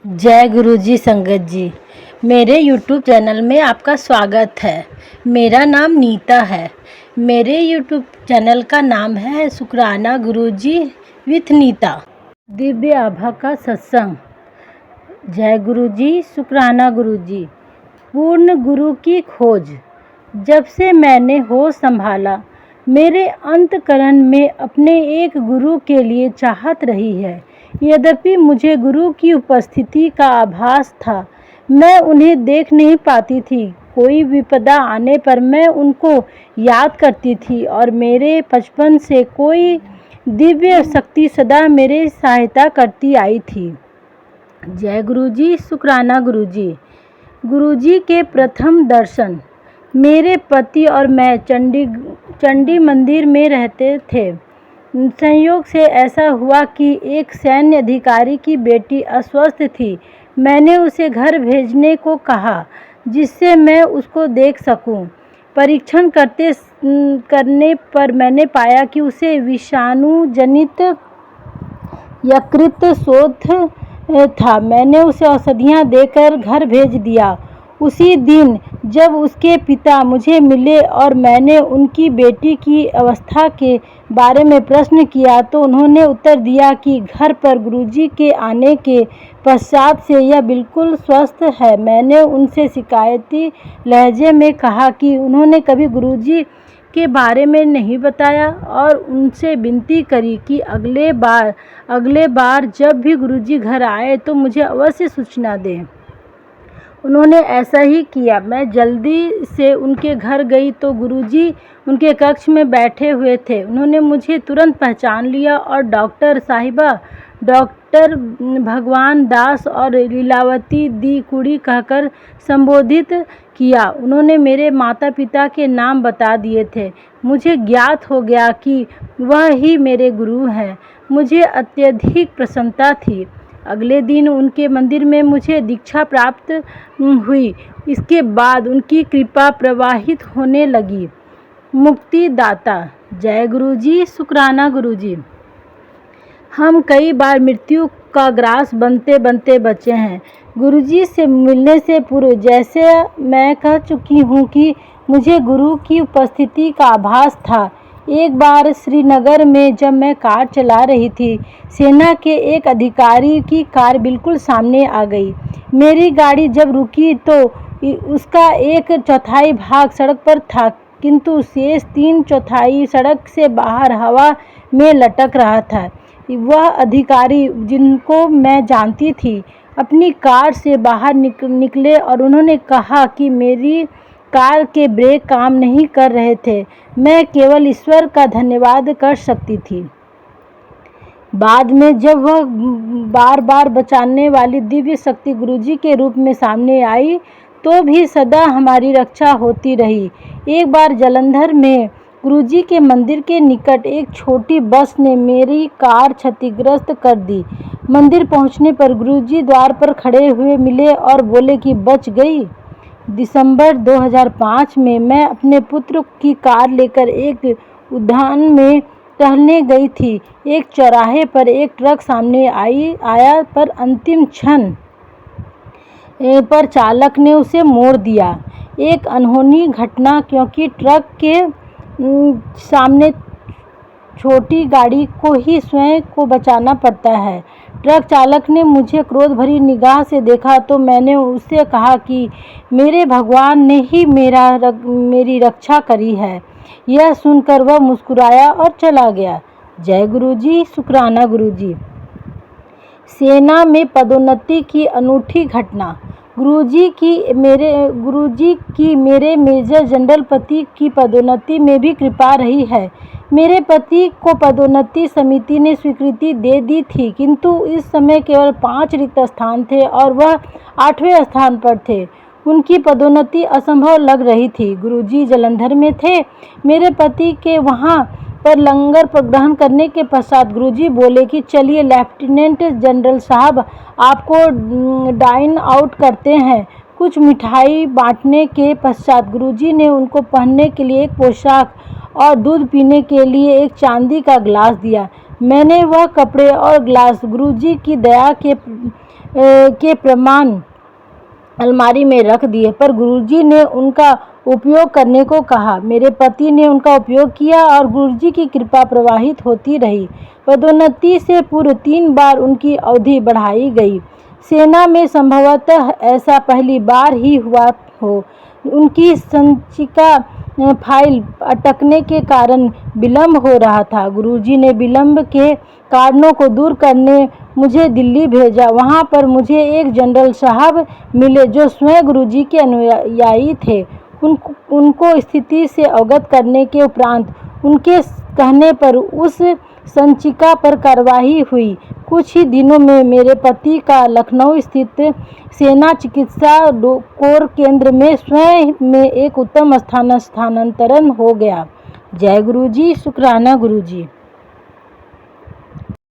जय गुरु जी संगत जी। मेरे YouTube चैनल में आपका स्वागत है। मेरा नाम नीता है। मेरे YouTube चैनल का नाम है शुक्राना गुरुजी विथ नीता। दिव्य आभा का सत्संग। जय गुरु जी, शुक्राना गुरु जी। पूर्ण गुरु की खोज। जब से मैंने होश संभाला, मेरे अंतःकरण में अपने एक गुरु के लिए चाहत रही है। यद्यपि मुझे गुरु की उपस्थिति का आभास था, मैं उन्हें देख नहीं पाती थी। कोई विपदा आने पर मैं उनको याद करती थी और मेरे बचपन से कोई दिव्य शक्ति सदा मेरी सहायता करती आई थी। जय गुरु जी, शुक्राना गुरु जी। गुरु जी के प्रथम दर्शन। मेरे पति और मैं चंडी मंदिर में रहते थे। संयोग से ऐसा हुआ कि एक सैन्य अधिकारी की बेटी अस्वस्थ थी। मैंने उसे घर भेजने को कहा, जिससे मैं उसको देख सकूं। परीक्षण करने पर मैंने पाया कि उसे विषाणु जनित यकृत शोथ था। मैंने उसे औषधियाँ देकर घर भेज दिया। उसी दिन जब उसके पिता मुझे मिले और मैंने उनकी बेटी की अवस्था के बारे में प्रश्न किया, तो उन्होंने उत्तर दिया कि घर पर गुरुजी के आने के पश्चात से यह बिल्कुल स्वस्थ है। मैंने उनसे शिकायती लहजे में कहा कि उन्होंने कभी गुरुजी के बारे में नहीं बताया और उनसे विनती करी कि अगले बार जब भी गुरुजी घर आए तो मुझे अवश्य सूचना दें। उन्होंने ऐसा ही किया। मैं जल्दी से उनके घर गई तो गुरुजी उनके कक्ष में बैठे हुए थे। उन्होंने मुझे तुरंत पहचान लिया और डॉक्टर साहिबा, डॉक्टर भगवान दास और लीलावती दी कुड़ी कहकर संबोधित किया। उन्होंने मेरे माता पिता के नाम बता दिए थे। मुझे ज्ञात हो गया कि वह ही मेरे गुरु हैं। मुझे अत्यधिक प्रसन्नता थी। अगले दिन उनके मंदिर में मुझे दीक्षा प्राप्त हुई। इसके बाद उनकी कृपा प्रवाहित होने लगी। मुक्तिदाता। जय गुरु जी, शुक्राना गुरु जी। हम कई बार मृत्यु का ग्रास बनते बनते बचे हैं। गुरुजी से मिलने से पूर्व, जैसे मैं कह चुकी हूँ कि मुझे गुरु की उपस्थिति का आभास था। एक बार श्रीनगर में जब मैं कार चला रही थी, सेना के एक अधिकारी की कार बिल्कुल सामने आ गई। मेरी गाड़ी जब रुकी तो उसका 1/4 भाग सड़क पर था, किंतु शेष 3/4 सड़क से बाहर हवा में लटक रहा था। वह अधिकारी, जिनको मैं जानती थी, अपनी कार से बाहर निकले और उन्होंने कहा कि मेरी कार के ब्रेक काम नहीं कर रहे थे। मैं केवल ईश्वर का धन्यवाद कर सकती थी। बाद में जब वह बार बार बचाने वाली दिव्य शक्ति गुरुजी के रूप में सामने आई, तो भी सदा हमारी रक्षा होती रही। एक बार जालंधर में गुरुजी के मंदिर के निकट एक छोटी बस ने मेरी कार क्षतिग्रस्त कर दी। मंदिर पहुंचने पर गुरुजी द्वार पर खड़े हुए मिले और बोले कि बच गई। दिसंबर 2005 में मैं अपने पुत्र की कार लेकर एक उद्यान में टहलने गई थी। एक चौराहे पर एक ट्रक सामने आया पर अंतिम क्षण पर चालक ने उसे मोड़ दिया। एक अनहोनी घटना, क्योंकि ट्रक के सामने छोटी गाड़ी को ही स्वयं को बचाना पड़ता है। ट्रक चालक ने मुझे क्रोध भरी निगाह से देखा तो मैंने उससे कहा कि मेरे भगवान ने ही मेरी रक्षा करी है। यह सुनकर वह मुस्कुराया और चला गया। जय गुरु जी, शुक्राना गुरु जी। सेना में पदोन्नति की अनूठी घटना। गुरुजी की मेरे मेजर जनरल पति की पदोन्नति में भी कृपा रही है। मेरे पति को पदोन्नति समिति ने स्वीकृति दे दी थी, किंतु इस समय केवल 5 रिक्त स्थान थे और वह 8वें स्थान पर थे। उनकी पदोन्नति असंभव लग रही थी। गुरुजी जालंधर में थे। मेरे पति के वहाँ पर लंगर ग्रहण करने के पश्चात गुरुजी बोले कि चलिए लेफ्टिनेंट जनरल साहब, आपको डाइन आउट करते हैं। कुछ मिठाई बांटने के पश्चात गुरुजी ने उनको पहनने के लिए एक पोशाक और दूध पीने के लिए एक चांदी का गिलास दिया। मैंने वह कपड़े और गिलास गुरुजी की दया के के प्रमाण अलमारी में रख दिए, पर गुरुजी ने उनका उपयोग करने को कहा। मेरे पति ने उनका उपयोग किया और गुरुजी की कृपा प्रवाहित होती रही। पदोन्नति से पूर्व 3 बार उनकी अवधि बढ़ाई गई। सेना में संभवतः ऐसा पहली बार ही हुआ हो। उनकी संचिका फाइल अटकने के कारण विलंब हो रहा था। गुरुजी ने विलंब के कारणों को दूर करने मुझे दिल्ली भेजा। वहाँ पर मुझे एक जनरल साहब मिले जो स्वयं गुरुजी के अनुयायी थे। उनको स्थिति से अवगत करने के उपरांत उनके कहने पर उस संचिका पर कार्रवाई हुई। कुछ ही दिनों में मेरे पति का लखनऊ स्थित सेना चिकित्सा कोर केंद्र में स्वयं में एक उत्तम स्थानांतरण हो गया। जय गुरुजी, शुक्राना गुरुजी।